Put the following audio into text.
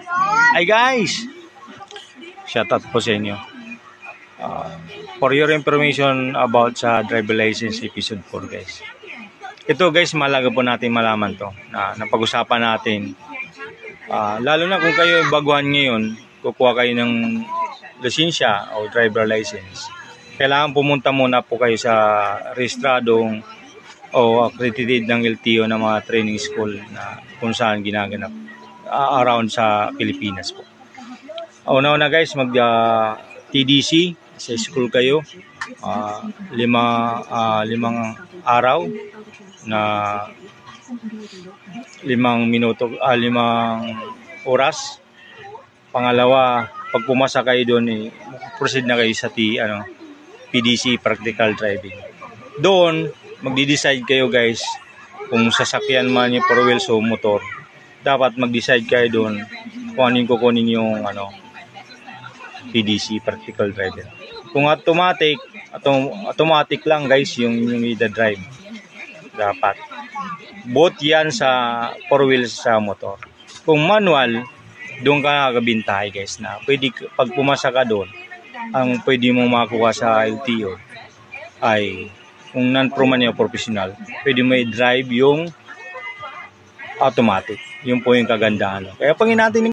Hi guys! Shoutout po sa inyo. For your information about sa driver license episode 4 guys. Ito guys, malaga po natin malaman to na napag-usapan natin. Lalo na kung kayo baguhan ngayon, kukuha kayo ng lisensya o driver license. Kailangan pumunta muna po kayo sa rehistradong o accredited ng LTO na mga training school na kung saan ginaganap around sa Pilipinas po. Una-una guys, mag TDC sa school kayo, limang araw na 5 oras. Pangalawa, pag pumasa kayo doon, proceed na kayo sa PDC, practical driving. Doon, magdi-decide kayo guys kung sasakyan man yung 4 wheels o motor. Dapat mag-decide kayo doon kung anong kukunin yung PDC, practical driving. Kung automatic lang guys yung i-drive. Dapat. Both yan sa 4 wheels sa motor. Kung manual, doon ka nakakabintahay guys na pwede pag pumasa ka doon, ang pwede mong makuha sa LTO ay kung non-pro man yung professional, pwede mo i-drive yung automatic. Yun po yung kagandahan. Kaya pangin natin